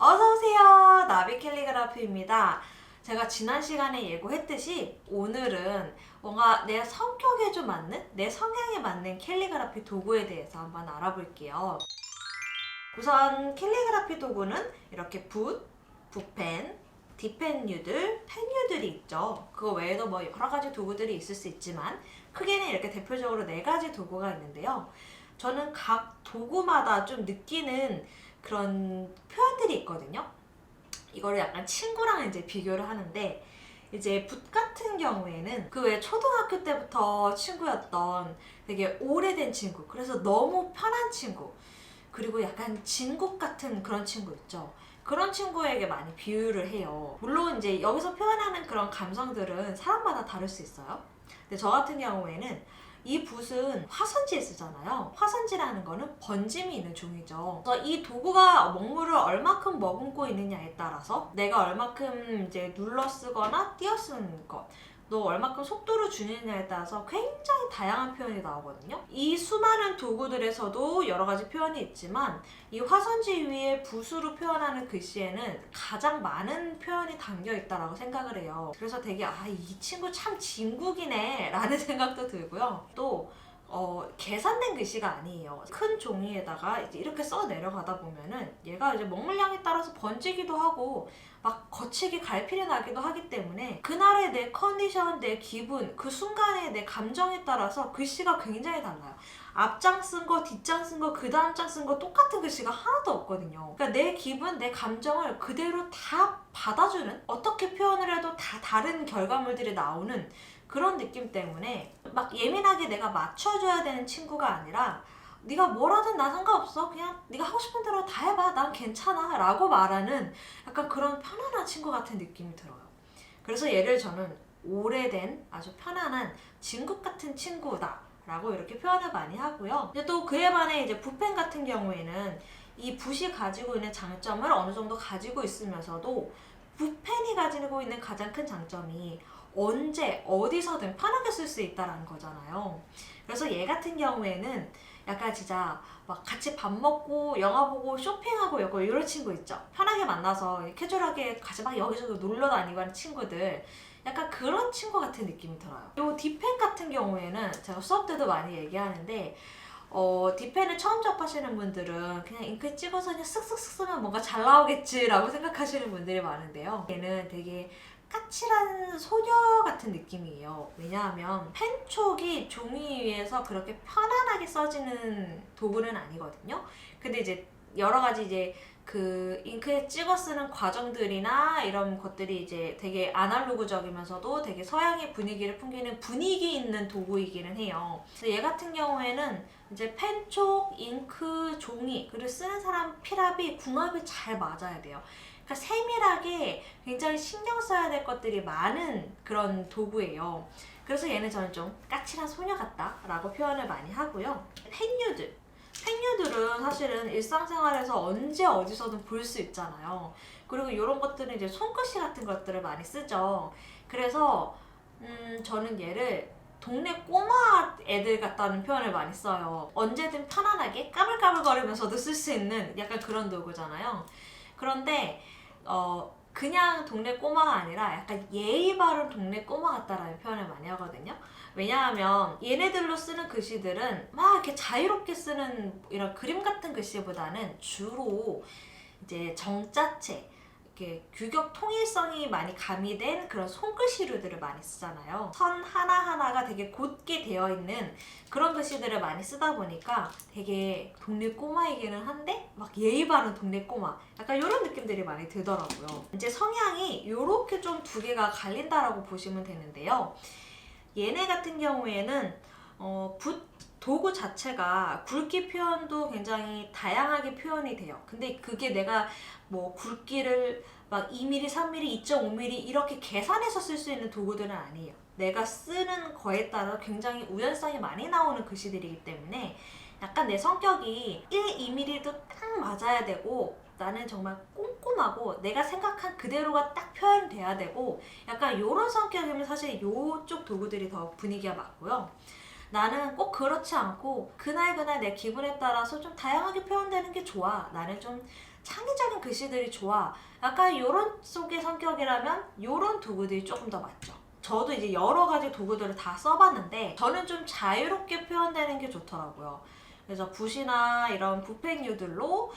어서오세요. 나비 캘리그라피입니다. 제가 지난 시간에 예고했듯이 오늘은 뭔가 내 성격에 좀 맞는, 내 성향에 맞는 캘리그라피 도구에 대해서 한번 알아볼게요. 우선 캘리그라피 도구는 이렇게 붓펜, 딥펜유들, 펜유들이 있죠. 그거 외에도 뭐 여러 가지 도구들이 있을 수 있지만 크게는 이렇게 대표적으로 4가지 도구가 있는데요. 저는 각 도구마다 좀 느끼는 그런 표현들이 있거든요. 이거를 약간 친구랑 이제 비교를 하는데, 이제 붓 같은 경우에는 그 외 초등학교 때부터 친구였던 되게 오래된 친구, 그래서 너무 편한 친구, 그리고 약간 진국 같은 그런 친구 있죠. 그런 친구에게 많이 비유를 해요. 물론 이제 여기서 표현하는 그런 감성들은 사람마다 다를 수 있어요. 근데 저 같은 경우에는 이 붓은 화선지에 쓰잖아요. 화선지라는 거는 번짐이 있는 종이죠. 그래서 이 도구가 먹물을 얼마큼 머금고 있느냐에 따라서 내가 얼마큼 이제 눌러 쓰거나 띄어 쓰는 것, 또 얼마큼 속도를 주느냐에 따라서 굉장히 다양한 표현이 나오거든요. 이 수많은 도구들에서도 여러 가지 표현이 있지만 이 화선지 위에 붓으로 표현하는 글씨에는 가장 많은 표현이 담겨 있다고 생각을 해요. 그래서 되게 이 친구 참 진국이네 라는 생각도 들고요. 또 계산된 글씨가 아니에요. 큰 종이에다가 이제 이렇게 써 내려가다 보면은 얘가 이제 먹물량에 따라서 번지기도 하고 막 거칠게 갈필이 나기도 하기 때문에 그날의 내 컨디션, 내 기분, 그 순간의 내 감정에 따라서 글씨가 굉장히 달라요. 앞장 쓴 거, 뒷장 쓴 거, 그 다음 장 쓴 거 똑같은 글씨가 하나도 없거든요. 그러니까 내 기분, 내 감정을 그대로 다 받아주는, 어떻게 표현을 해도 다 다른 결과물들이 나오는 그런 느낌 때문에 막 예민하게 내가 맞춰줘야 되는 친구가 아니라 네가 뭘 하든 나 상관없어, 그냥 네가 하고 싶은 대로 다 해봐, 난 괜찮아 라고 말하는 약간 그런 편안한 친구 같은 느낌이 들어요. 그래서 얘를 저는 오래된 아주 편안한 진국 같은 친구다 라고 이렇게 표현을 많이 하고요. 근데 또 그에 반해 이제 붓펜 같은 경우에는 이 붓이 가지고 있는 장점을 어느 정도 가지고 있으면서도 붓펜이 가지고 있는 가장 큰 장점이 언제 어디서든 편하게 쓸 수 있다는 거잖아요. 그래서 얘 같은 경우에는 약간 진짜 막 같이 밥 먹고 영화 보고 쇼핑하고 약간 이런 친구 있죠. 편하게 만나서 캐주얼하게 같이 막 여기저기 놀러 다니고 하는 친구들, 약간 그런 친구 같은 느낌이 들어요. 요 딥펜 같은 경우에는 제가 수업 때도 많이 얘기하는데 딥펜을 처음 접하시는 분들은 그냥 잉크에 찍어서 그냥 쓱쓱쓱 쓰면 뭔가 잘 나오겠지라고 생각하시는 분들이 많은데요. 얘는 되게 까칠한 소녀 같은 느낌이에요. 왜냐하면 펜촉이 종이 위에서 그렇게 편안하게 써지는 도구는 아니거든요. 근데 이제 여러 가지 이제 그 잉크에 찍어 쓰는 과정들이나 이런 것들이 이제 되게 아날로그적이면서도 되게 서양의 분위기를 풍기는 분위기 있는 도구이기는 해요. 근데 얘 같은 경우에는 이제 펜촉, 잉크, 종이, 그리고 쓰는 사람 필압이 궁합이 잘 맞아야 돼요. 그러니까 세밀하게 굉장히 신경 써야 될 것들이 많은 그런 도구예요. 그래서 얘는 저는 좀 까칠한 소녀 같다라고 표현을 많이 하고요. 펜유들은 사실은 일상생활에서 언제 어디서든 볼 수 있잖아요. 그리고 이런 것들은 이제 손글씨 같은 것들을 많이 쓰죠. 그래서 저는 얘를 동네 꼬마 애들 같다는 표현을 많이 써요. 언제든 편안하게 까불까불거리면서도 쓸 수 있는 약간 그런 도구잖아요. 그런데 그냥 동네 꼬마가 아니라 약간 예의 바른 동네 꼬마 같다라는 표현을 많이 하거든요. 왜냐하면 얘네들로 쓰는 글씨들은 막 이렇게 자유롭게 쓰는 이런 그림 같은 글씨보다는 주로 이제 정자체, 이렇게 규격 통일성이 많이 가미된 그런 손글씨류들을 많이 쓰잖아요. 선 하나하나가 되게 곧게 되어 있는 그런 글씨들을 많이 쓰다 보니까 되게 동네 꼬마이기는 한데 막 예의 바른 동네 꼬마, 약간 이런 느낌들이 많이 들더라고요. 이제 성향이 이렇게 좀 두 개가 갈린다라고 보시면 되는데요. 얘네 같은 경우에는 붓 도구 자체가 굵기 표현도 굉장히 다양하게 표현이 돼요. 근데 그게 내가 뭐 굵기를 막 2mm, 3mm, 2.5mm 이렇게 계산해서 쓸 수 있는 도구들은 아니에요. 내가 쓰는 거에 따라 굉장히 우연성이 많이 나오는 글씨들이기 때문에 약간 내 성격이 1, 2mm도 딱 맞아야 되고, 나는 정말 꼼꼼하고 내가 생각한 그대로가 딱 표현돼야 되고, 약간 이런 성격이면 사실 이쪽 도구들이 더 분위기가 맞고요. 나는 꼭 그렇지 않고 그날그날 내 기분에 따라서 좀 다양하게 표현되는 게 좋아. 나는 좀 창의적인 글씨들이 좋아. 약간 요런 속의 성격이라면 요런 도구들이 조금 더 맞죠. 저도 이제 여러 가지 도구들을 다 써봤는데 저는 좀 자유롭게 표현되는 게 좋더라고요. 그래서 붓이나 이런 붓펜류들로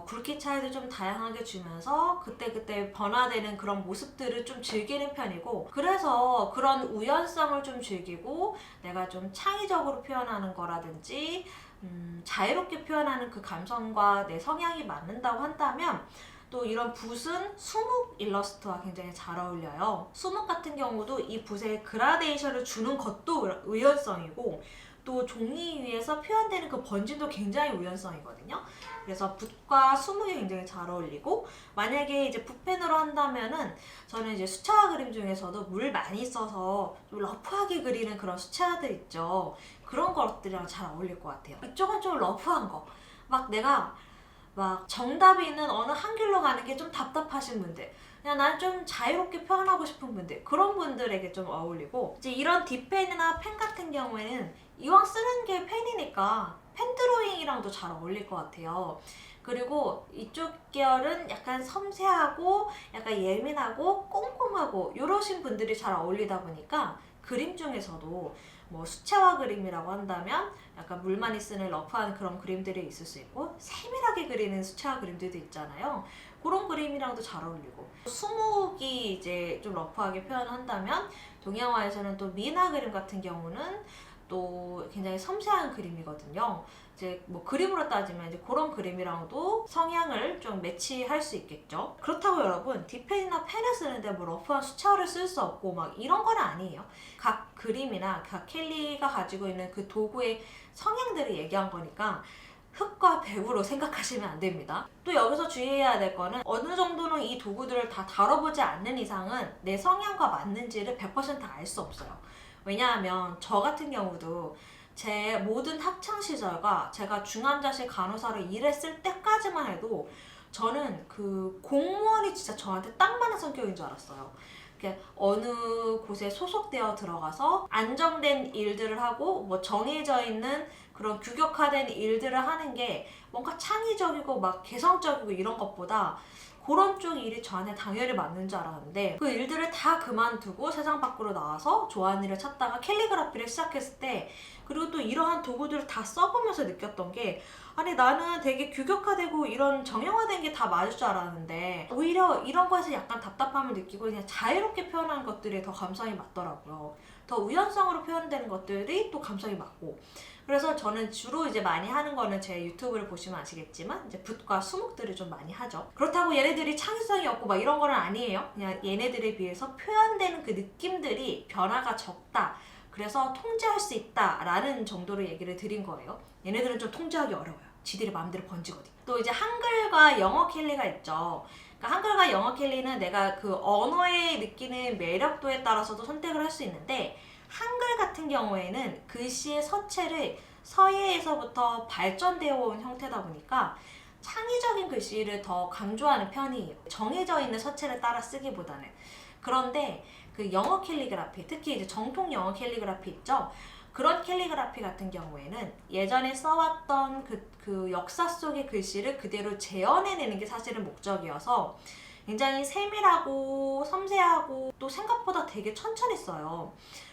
굵기 차이도 좀 다양하게 주면서 그때그때 변화되는 그런 모습들을 좀 즐기는 편이고, 그래서 그런 우연성을 좀 즐기고 내가 좀 창의적으로 표현하는 거라든지 자유롭게 표현하는 그 감성과 내 성향이 맞는다고 한다면 또 이런 붓은 수묵 일러스트와 굉장히 잘 어울려요. 수묵 같은 경우도 이 붓에 그라데이션을 주는 것도 우연성이고 또 종이 위에서 표현되는 그 번짐도 굉장히 우연성이거든요. 그래서 붓과 수묵이 굉장히 잘 어울리고, 만약에 이제 붓펜으로 한다면은 저는 이제 수채화 그림 중에서도 물 많이 써서 좀 러프하게 그리는 그런 수채화들 있죠. 그런 것들이랑 잘 어울릴 것 같아요. 이쪽은 좀 러프한 거. 막 내가 막 정답이 있는 어느 한 길로 가는 게 좀 답답하신 분들, 그냥 난 좀 자유롭게 표현하고 싶은 분들, 그런 분들에게 좀 어울리고, 이제 이런 딥펜이나 펜 같은 경우에는 이왕 쓰는 게 펜이니까 펜 드로잉이랑도 잘 어울릴 것 같아요. 그리고 이쪽 계열은 약간 섬세하고 약간 예민하고 꼼꼼하고 이러신 분들이 잘 어울리다 보니까 그림 중에서도 뭐 수채화 그림이라고 한다면 약간 물 많이 쓰는 러프한 그런 그림들이 있을 수 있고, 세밀하게 그리는 수채화 그림들도 있잖아요. 그런 그림이랑도 잘 어울리고, 수묵이 이제 좀 러프하게 표현한다면 동양화에서는 또 미나 그림 같은 경우는 또 굉장히 섬세한 그림이거든요. 이제 뭐 그림으로 따지면 이제 그런 그림이랑도 성향을 좀 매치할 수 있겠죠. 그렇다고 여러분 딥펜이나 펜을 쓰는데 뭐 러프한 수채화를 쓸 수 없고 막 이런 건 아니에요. 각 그림이나 각 캘리가 가지고 있는 그 도구의 성향들을 얘기한 거니까 흙과 배우로 생각하시면 안 됩니다. 또 여기서 주의해야 될 거는 어느 정도는 이 도구들을 다 다뤄보지 않는 이상은 내 성향과 맞는지를 100% 알 수 없어요. 왜냐하면 저 같은 경우도 제 모든 학창 시절과 제가 중환자실 간호사로 일했을 때까지만 해도 저는 그 공무원이 진짜 저한테 딱 맞는 성격인 줄 알았어요. 어느 곳에 소속되어 들어가서 안정된 일들을 하고 뭐 정해져 있는 그런 규격화된 일들을 하는 게 뭔가 창의적이고 막 개성적이고 이런 것보다 그런 쪽 일이 저한테 당연히 맞는 줄 알았는데, 그 일들을 다 그만두고 세상 밖으로 나와서 좋아하는 일을 찾다가 캘리그라피를 시작했을 때, 그리고 또 이러한 도구들을 다 써보면서 느꼈던 게, 아니 나는 되게 규격화되고 이런 정형화된 게 다 맞을 줄 알았는데 오히려 이런 거에서 약간 답답함을 느끼고 그냥 자유롭게 표현하는 것들이 더 감성이 맞더라고요. 더 우연성으로 표현되는 것들이 또 감성이 맞고, 그래서 저는 주로 이제 많이 하는 거는 제 유튜브를 보시면 아시겠지만 이제 붓과 수묵들을 좀 많이 하죠. 그렇다고 얘네들이 창의성이 없고 막 이런 거는 아니에요. 그냥 얘네들에 비해서 표현되는 그 느낌들이 변화가 적다, 그래서 통제할 수 있다라는 정도로 얘기를 드린 거예요. 얘네들은 좀 통제하기 어려워요. 지들이 마음대로 번지거든. 또 이제 한글과 영어 캘리가 있죠. 그러니까 한글과 영어 캘리는 내가 그 언어에 느끼는 매력도에 따라서도 선택을 할 수 있는데, 한글 같은 경우에는 글씨의 서체를 서예에서부터 발전되어 온 형태다 보니까 창의적인 글씨를 더 강조하는 편이에요. 정해져 있는 서체를 따라 쓰기보다는. 그런데 그 영어 캘리그라피, 특히 이제 정통 영어 캘리그라피 있죠? 그런 캘리그라피 같은 경우에는 예전에 써왔던 그 역사 속의 글씨를 그대로 재현해내는 게 사실은 목적이어서 굉장히 세밀하고 섬세하고 또 생각보다 되게 천천히 써요.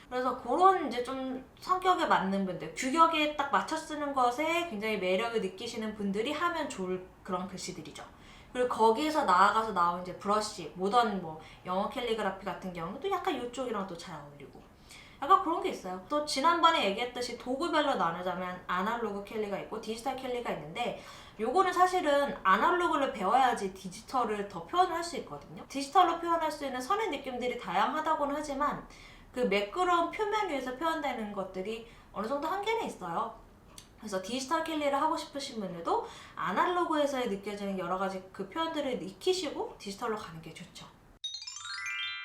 그래서 그런 이제 좀 성격에 맞는 분들, 규격에 딱 맞춰 쓰는 것에 굉장히 매력을 느끼시는 분들이 하면 좋을 그런 글씨들이죠. 그리고 거기에서 나아가서 나온 이제 브러쉬, 모던 뭐 영어 캘리그라피 같은 경우는 또 약간 이쪽이랑 또 잘 어울리고 약간 그런 게 있어요. 또 지난번에 얘기했듯이 도구별로 나누자면 아날로그 캘리가 있고 디지털 캘리가 있는데, 요거는 사실은 아날로그를 배워야지 디지털을 더 표현을 할 수 있거든요. 디지털로 표현할 수 있는 선의 느낌들이 다양하다고는 하지만 그 매끄러운 표면 위에서 표현되는 것들이 어느 정도 한계는 있어요. 그래서 디지털 캘리를 하고 싶으신 분들도 아날로그에서 느껴지는 여러 가지 그 표현들을 익히시고 디지털로 가는 게 좋죠.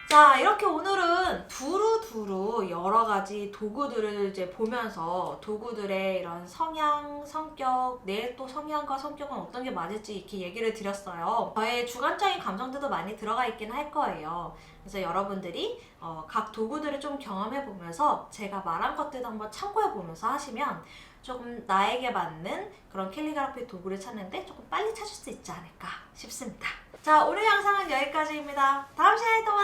자, 이렇게 오늘은 두루두루 여러 가지 도구들을 이제 보면서 도구들의 이런 성향, 성격, 내 또 성향과 성격은 어떤 게 맞을지 이렇게 얘기를 드렸어요. 저의 주관적인 감정들도 많이 들어가 있긴 할 거예요. 그래서 여러분들이 각 도구들을 좀 경험해 보면서 제가 말한 것들도 한번 참고해 보면서 하시면 조금 나에게 맞는 그런 캘리그라피 도구를 찾는데 조금 빨리 찾을 수 있지 않을까 싶습니다. 자, 오늘 영상은 여기까지입니다. 다음 시간에 또